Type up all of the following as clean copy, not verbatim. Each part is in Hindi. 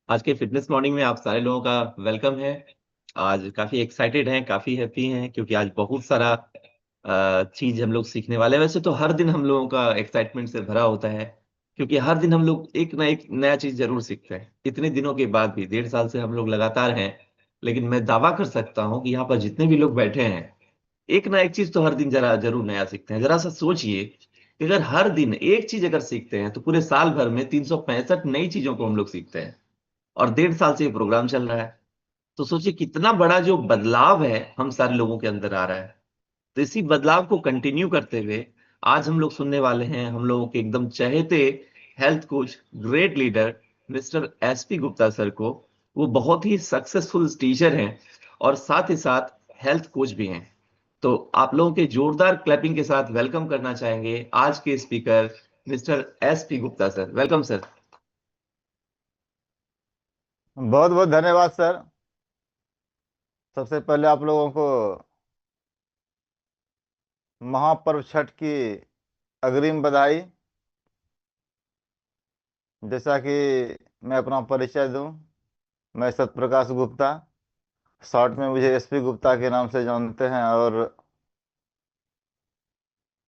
आज के फिटनेस मॉर्निंग में आप सारे लोगों का वेलकम है। आज काफी एक्साइटेड हैं, काफी हैप्पी हैं क्योंकि आज बहुत सारा चीज हम लोग सीखने वाले हैं। वैसे तो हर दिन हम लोगों का एक्साइटमेंट से भरा होता है क्योंकि हर दिन हम लोग एक ना एक नया चीज जरूर सीखते हैं। इतने दिनों के बाद भी 1.5 साल से हम लोग लगातार हैं, लेकिन मैं दावा कर सकता हूँ कि यहाँ पर जितने भी लोग बैठे हैं एक ना एक चीज तो हर दिन जरा जरूर नया सीखते हैं। जरा सा सोचिए कि अगर हर दिन एक चीज अगर सीखते हैं तो पूरे साल भर में 365 नई चीजों को हम लोग सीखते हैं। और 1.5 साल से ये प्रोग्राम चल रहा है, तो सोचिए कितना बड़ा जो बदलाव है हम सारे लोगों के अंदर आ रहा है। तो इसी बदलाव को कंटिन्यू करते हुए आज हम लोग सुनने वाले हैं हम लोगों के एकदम चहेते health coach, great leader mister SP Gupta sir को। वो बहुत ही सक्सेसफुल टीचर हैं और साथ ही साथ हेल्थ कोच भी हैं। तो आप लोगों के जोरदार क्लैपिंग के साथ वेलकम करना चाहेंगे आज के speaker mister SP Gupta sir. Welcome sir. बहुत बहुत धन्यवाद सर। सबसे पहले आप लोगों को महापर्व छठ की अग्रिम बधाई। जैसा कि मैं अपना परिचय दूं, मैं सत्यप्रकाश गुप्ता, शॉर्ट में मुझे एसपी गुप्ता के नाम से जानते हैं, और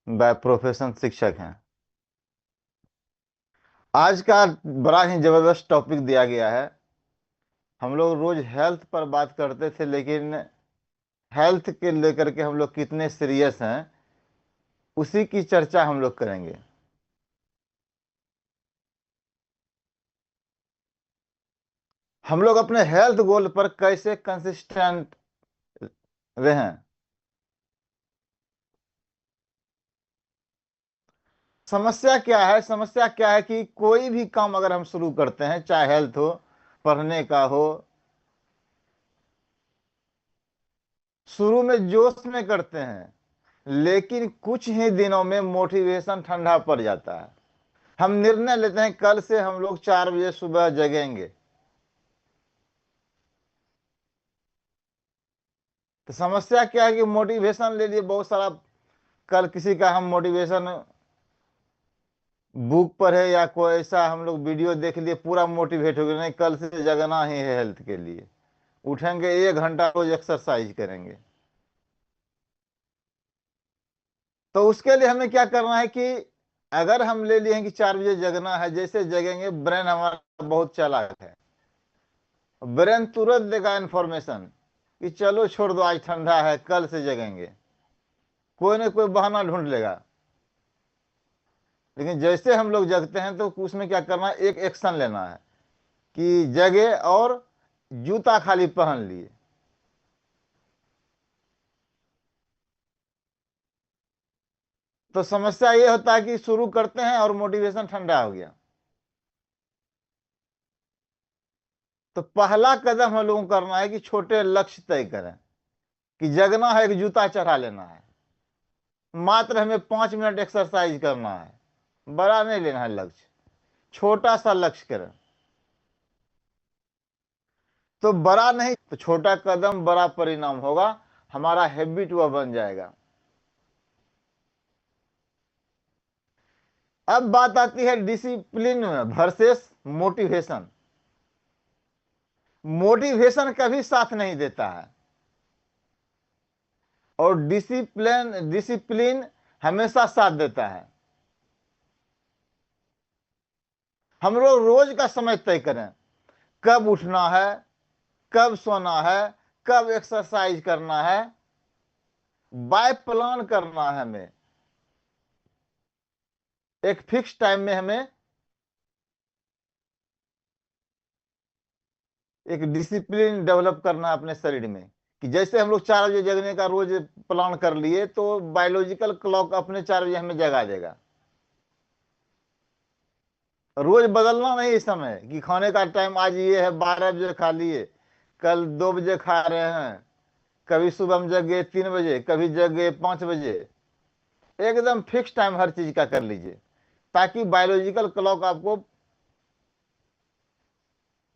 बाय प्रोफेशन शिक्षक हैं। आज का बड़ा ही जबरदस्त टॉपिक दिया गया है। हम लोग रोज हेल्थ पर बात करते थे, लेकिन हेल्थ के लेकर के हम लोग कितने सीरियस हैं, उसी की चर्चा हम लोग करेंगे। हम लोग अपने हेल्थ गोल पर कैसे कंसिस्टेंट रहें। समस्या क्या है कि कोई भी काम अगर हम शुरू करते हैं, चाहे हेल्थ हो, पढ़ने का हो, शुरू में जोश में करते हैं, लेकिन कुछ ही दिनों में मोटिवेशन ठंडा पड़ जाता है। हम निर्णय लेते हैं कल से हम लोग 4 बजे सुबह जगेंगे। तो समस्या क्या है कि मोटिवेशन ले लिए बहुत सारा, कल किसी का हम मोटिवेशन बुक पढ़े या कोई ऐसा हम लोग वीडियो देख लिए, पूरा मोटिवेट हो गए, नहीं कल से जगना ही है हेल्थ के लिए, उठेंगे 1 घंटा रोज एक्सरसाइज करेंगे। तो उसके लिए हमें क्या करना है कि अगर हम ले लिए हैं कि 4 बजे जगना है, जैसे जगेंगे ब्रेन हमारा बहुत चालाक है, ब्रेन तुरंत देगा इंफॉर्मेशन कि चलो छोड़ दो, आज ठंडा है, कल से जगेंगे। कोई ना कोई बहाना ढूंढ लेगा। लेकिन जैसे हम लोग जगते हैं तो उसमें क्या करना है, एक एक्शन लेना है कि जगे और जूता खाली पहन लिए। तो समस्या ये होता है कि शुरू करते हैं और मोटिवेशन ठंडा हो गया। तो पहला कदम हम लोगों को करना है कि छोटे लक्ष्य तय करें कि जगना है, एक जूता चढ़ा लेना है, मात्र हमें 5 मिनट एक्सरसाइज करना है, बड़ा नहीं लेना है लक्ष्य, छोटा सा लक्ष्य करें। तो बड़ा नहीं तो छोटा कदम बड़ा परिणाम होगा, हमारा हैबिट वह बन जाएगा। अब बात आती है डिसिप्लिन में वर्सेस मोटिवेशन। मोटिवेशन कभी साथ नहीं देता है, और डिसिप्लिन डिसिप्लिन हमेशा साथ देता है। हम लोग रोज का समय तय करें, कब उठना है, कब सोना है, कब एक्सरसाइज करना है, बाय प्लान करना है। हमें एक फिक्स टाइम में हमें एक डिसिप्लिन डेवलप करना है अपने शरीर में। कि जैसे हम लोग 4 बजे जगने का रोज प्लान कर लिए, तो बायोलॉजिकल क्लॉक अपने 4 बजे हमें जगा देगा। रोज बदलना नहीं इस समय कि खाने का टाइम आज ये है, 12 बजे खा लिए, कल 2 बजे खा रहे हैं, कभी सुबह हम जग गए 3 बजे, कभी जग गए 5 बजे। एकदम फिक्स टाइम हर चीज का कर लीजिए, ताकि बायोलॉजिकल क्लॉक आपको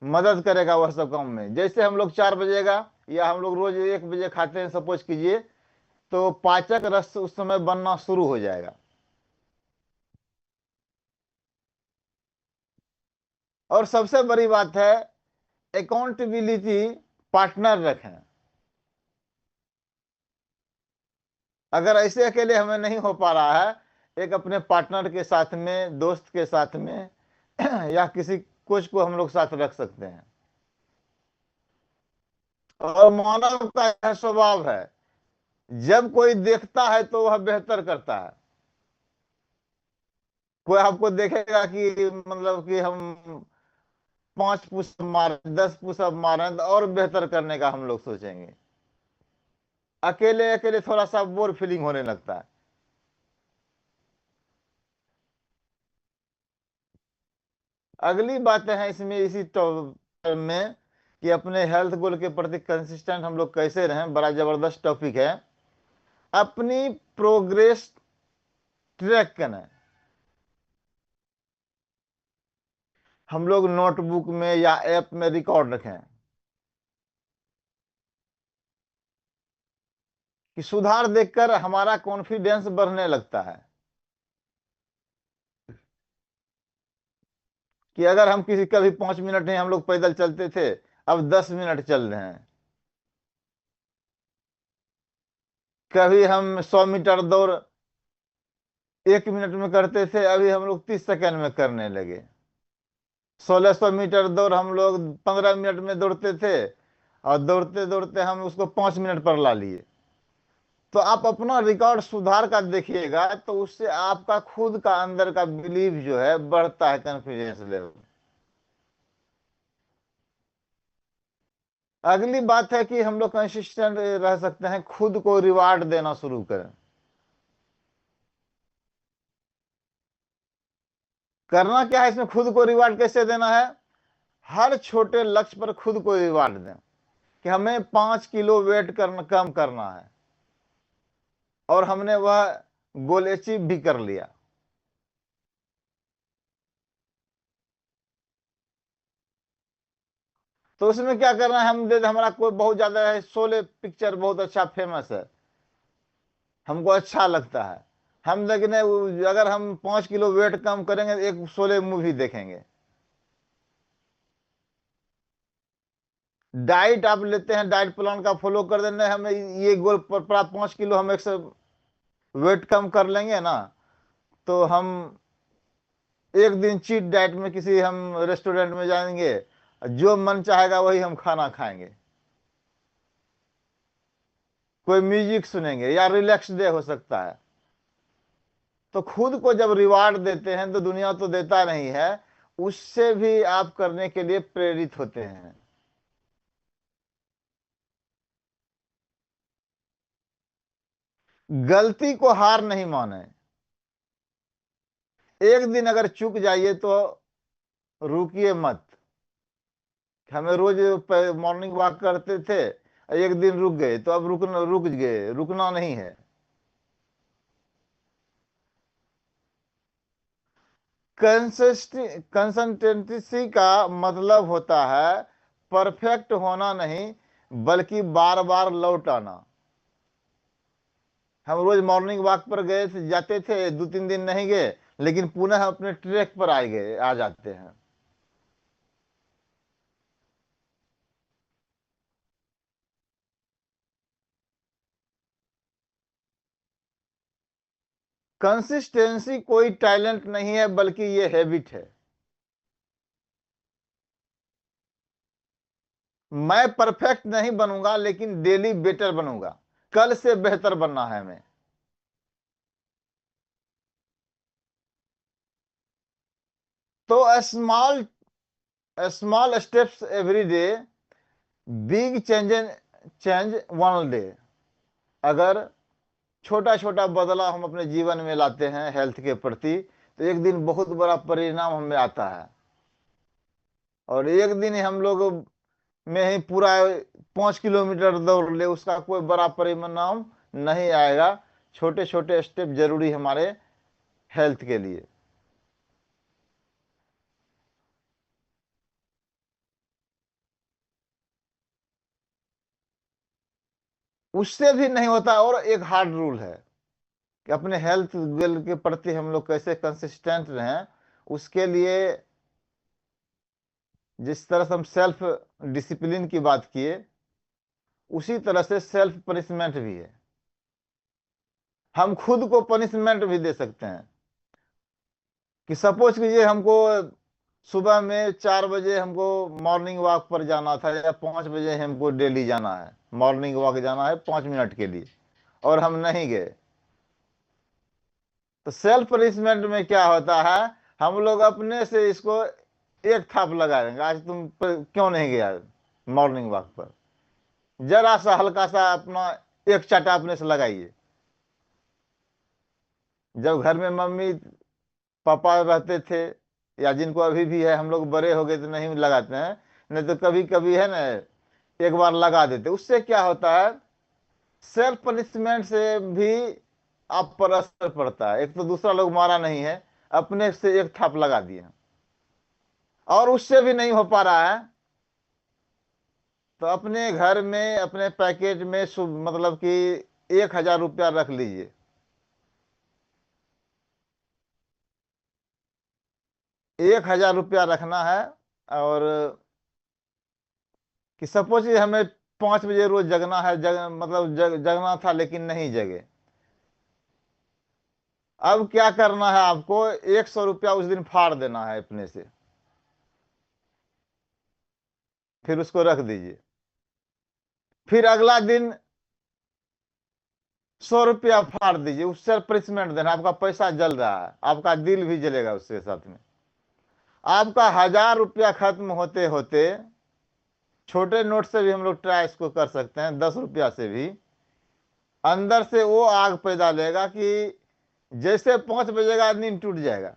मदद करेगा वह सब काम में। जैसे हम लोग 4 बजे का, या हम लोग रोज 1 बजे खाते हैं सपोज कीजिए, तो पाचक रस उस समय बनना शुरू हो जाएगा। और सबसे बड़ी बात है अकाउंटेबिलिटी पार्टनर रखें। अगर ऐसे अकेले हमें नहीं हो पा रहा है, एक अपने पार्टनर के साथ में, दोस्त के साथ में या किसी कोच को हम लोग साथ रख सकते हैं। और मानव का यह स्वभाव है, जब कोई देखता है तो वह बेहतर करता है। कोई आपको देखेगा कि मतलब कि हम 5 पुशअप मारे, 10 पुशअप मारे तो और बेहतर करने का हम लोग सोचेंगे। अकेले अकेले थोड़ा सा बोर फीलिंग होने लगता है। अगली बातें हैं इसमें, इसी टॉपिक में, कि अपने हेल्थ गोल के प्रति कंसिस्टेंट हम लोग कैसे रहें। बड़ा जबरदस्त टॉपिक है। अपनी प्रोग्रेस ट्रैक करें। हम लोग नोटबुक में या ऐप में रिकॉर्ड रखें कि सुधार देखकर हमारा कॉन्फिडेंस बढ़ने लगता है। कि अगर हम किसी, कभी 5 मिनट नहीं हम लोग पैदल चलते थे, अब 10 मिनट चल रहे हैं। कभी हम 100 मीटर दौड़ 1 मिनट में करते थे, अभी हम लोग 30 सेकंड में करने लगे। 1600 मीटर दौड़ हम लोग 15 मिनट में दौड़ते थे, और दौड़ते दौड़ते हम उसको 5 मिनट पर ला लिए। तो आप अपना रिकॉर्ड सुधार का देखिएगा, तो उससे आपका खुद का अंदर का बिलीव जो है बढ़ता है, कॉन्फिडेंस लेवल। अगली बात है कि हम लोग कंसिस्टेंट रह सकते हैं, खुद को रिवार्ड देना शुरू करें। करना क्या है इसमें, खुद को रिवार्ड कैसे देना है? हर छोटे लक्ष्य पर खुद को रिवार्ड दें। कि हमें 5 किलो वेट कम करना है, और हमने वह गोल अचीव भी कर लिया। तो उसमें क्या करना है, हम दे, हमारा कोई बहुत ज्यादा है, शोले पिक्चर बहुत अच्छा फेमस है, हमको अच्छा लगता है। हम लेकिन अगर हम 5 किलो वेट कम करेंगे, एक शोले मूवी देखेंगे। डाइट आप लेते हैं, डाइट प्लान का फॉलो कर देना, हमें ये गोल पर 5 किलो हम एक वेट कम कर लेंगे ना, तो हम एक दिन चीट डाइट में किसी हम रेस्टोरेंट में जाएंगे, जो मन चाहेगा वही हम खाना खाएंगे। कोई म्यूजिक सुनेंगे, या रिलैक्स डे हो सकता है। तो खुद को जब रिवार्ड देते हैं, तो दुनिया तो देता नहीं है, उससे भी आप करने के लिए प्रेरित होते हैं। गलती को हार नहीं माने। एक दिन अगर चूक जाइए तो रुकिए मत। हमें रोज मॉर्निंग वॉक करते थे, एक दिन रुक गए तो अब रुक गए, रुकना नहीं है। कंसिस्टेंसी का मतलब होता है परफेक्ट होना नहीं, बल्कि बार बार लौट आना। हम रोज मॉर्निंग वॉक पर गए थे, जाते थे, 2-3 दिन नहीं गए, लेकिन पुनः अपने ट्रैक पर आ जाते हैं। कंसिस्टेंसी कोई टैलेंट नहीं है, बल्कि ये हैबिट है। मैं परफेक्ट नहीं बनूंगा, लेकिन डेली बेटर बनूंगा। कल से बेहतर बनना है हमें। तो small small steps every day, big change one day. अगर छोटा छोटा बदलाव हम अपने जीवन में लाते हैं हेल्थ के प्रति, तो एक दिन बहुत बड़ा परिणाम हमें आता है। और एक दिन ही हम लोग में ही पूरा 5 किलोमीटर दौड़ ले, उसका कोई बड़ा परिणाम नहीं आएगा। छोटे छोटे स्टेप जरूरी हमारे हेल्थ के लिए। उससे भी नहीं होता। और एक हार्ड रूल है कि अपने हेल्थ गोल के प्रति हम लोग कैसे कंसिस्टेंट रहें। उसके लिए जिस तरह से हम सेल्फ डिसिप्लिन की बात किए, उसी तरह से सेल्फ पनिशमेंट भी है। हम खुद को पनिशमेंट भी दे सकते हैं कि सपोज कीजिए हमको सुबह में 4 बजे हमको मॉर्निंग वॉक पर जाना था, या 5 बजे हमको डेली जाना है, मॉर्निंग वॉक जाना है 5 मिनट के लिए, और हम नहीं गए। तो सेल्फ पनिशमेंट में क्या होता है, हम लोग अपने से इसको एक थाप लगा देंगे, आज तुम क्यों नहीं गया मॉर्निंग वॉक पर, जरा सा हल्का सा अपना एक चाटा अपने से लगाइए। जब घर में मम्मी पापा रहते थे, या जिनको अभी भी है, हम लोग बड़े हो गए तो नहीं लगाते हैं, नहीं तो कभी कभी है ना, एक बार लगा देते। उससे क्या होता है, सेल्फ पनिशमेंट से भी आप पर असर पड़ता है। एक तो दूसरा लोग मारा नहीं है, अपने से एक थाप लगा दिए, और उससे भी नहीं हो पा रहा है, तो अपने घर में अपने पैकेट में मतलब कि 1,000 रुपया रख लीजिए। 1,000 रुपया रखना है, और कि सपोज हमें 5 बजे रोज जगना है, मतलब जगना था लेकिन नहीं जगे। अब क्या करना है, आपको 100 रुपया उस दिन फाड़ देना है अपने से, फिर उसको रख दीजिए। फिर अगला दिन 100 रुपया फाड़ दीजिए, उससे पनिशमेंट देना। आपका पैसा जल रहा है, आपका दिल भी जलेगा उसके साथ में। आपका 1,000 रुपया खत्म होते होते, छोटे नोट से भी हम लोग ट्राई इसको कर सकते हैं, 10 रुपया से भी अंदर से वो आग पैदा लेगा कि जैसे 5 बजेगा नींद टूट जाएगा।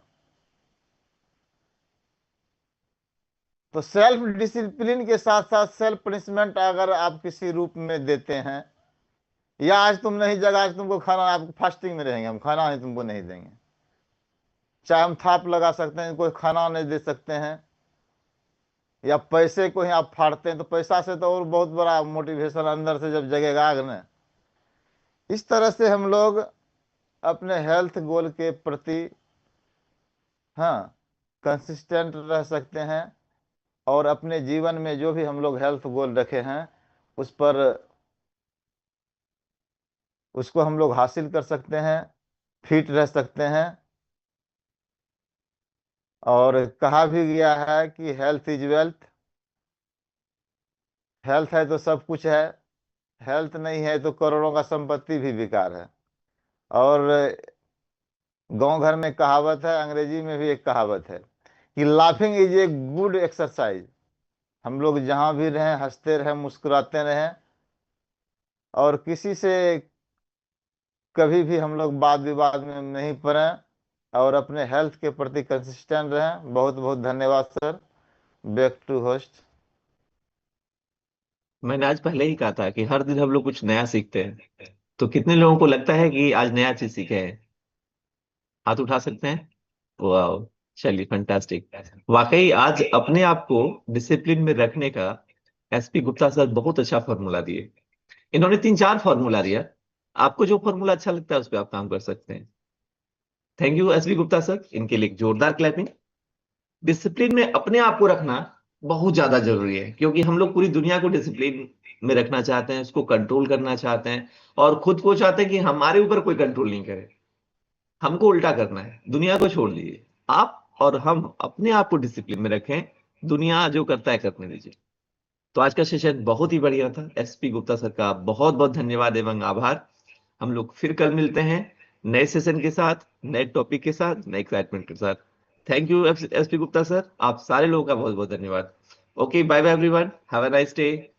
तो सेल्फ डिसिप्लिन के साथ साथ सेल्फ पनिशमेंट अगर आप किसी रूप में देते हैं, या आज तुम नहीं जगा, आज तुमको खाना, आप फास्टिंग में रहेंगे, हम खाना नहीं तुमको नहीं देंगे, चाहे हम थाप लगा सकते हैं, कोई खाना नहीं दे सकते हैं, या पैसे को ही आप फाड़ते हैं, तो पैसा से तो और बहुत बड़ा मोटिवेशन अंदर से जब जगेगा आग में। इस तरह से हम लोग अपने हेल्थ गोल के प्रति, हाँ, कंसिस्टेंट रह सकते हैं, और अपने जीवन में जो भी हम लोग हेल्थ गोल रखे हैं उस पर, उसको हम लोग हासिल कर सकते हैं, फिट रह सकते हैं। और कहा भी गया है कि हेल्थ इज वेल्थ, हेल्थ है तो सब कुछ है, हेल्थ नहीं है तो करोड़ों का संपत्ति भी बेकार है। और गांव घर में कहावत है, अंग्रेजी में भी एक कहावत है कि laughing is a good exercise. हम लोग जहां भी रहें हंसते रहें, मुस्कुराते रहें, और किसी से कभी भी हम लोग वाद विवाद में नहीं पड़े, और अपने हेल्थ के प्रति कंसिस्टेंट रहें। बहुत बहुत धन्यवाद सर। Back to host. मैंने आज पहले ही कहा था कि हर दिन हम लोग कुछ नया सीखते हैं। तो कितने लोगों को लगता है कि आज नया चीज सीखे हैं? हाथ उठा सकते हैं। वाह, चलिए फंटास्टिक। वाकई आज अपने आप को डिसिप्लिन में रखने का एसपी गुप्ता सर बहुत अच्छा फॉर्मूला दिए। इन्होंने 3 4 फॉर्मूला दिया। आपको जो फॉर्मूला अच्छा लगता है उस पर आप काम कर सकते हैं। Thank you SP Gupta sir, इनके लिए एक जोरदार क्लैपिंग। डिसिप्लिन में अपने आप को रखना बहुत ज्यादा जरूरी है, क्योंकि हम लोग पूरी दुनिया को डिसिप्लिन में रखना चाहते हैं, उसको कंट्रोल करना चाहते हैं, और खुद को चाहते हैं कि हमारे ऊपर कोई कंट्रोल नहीं करे। हमको उल्टा करना है, दुनिया को छोड़ दीजिए, आप और हम अपने आप को डिसिप्लिन में रखें, दुनिया जो करता है करने दीजिए। तो आज का सेशन बहुत ही बढ़िया था। एसपी गुप्ता सर का बहुत बहुत धन्यवाद एवं आभार। हम लोग फिर कल मिलते हैं नए सेशन के साथ, नए टॉपिक के साथ, नए एक्साइटमेंट के साथ। Thank you SP Gupta sir, आप सारे लोगों का बहुत बहुत धन्यवाद। Okay, bye bye everyone, have a nice day.